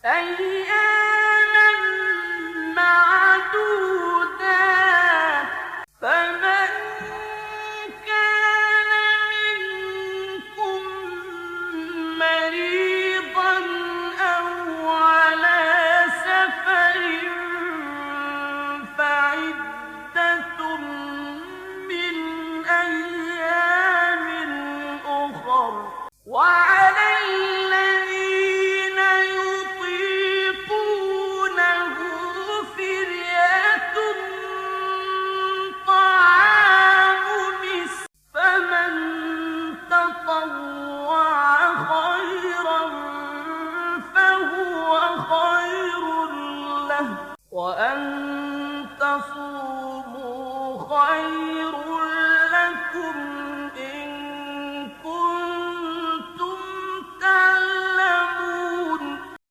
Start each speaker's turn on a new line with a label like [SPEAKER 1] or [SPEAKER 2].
[SPEAKER 1] أياما معدودات فمن كان منكم مريضا أو على سفر فعدة من أيام أخر وعلى الذين يطيقونه فدية طعام فمن تطوع خيرا فهو خير له وأن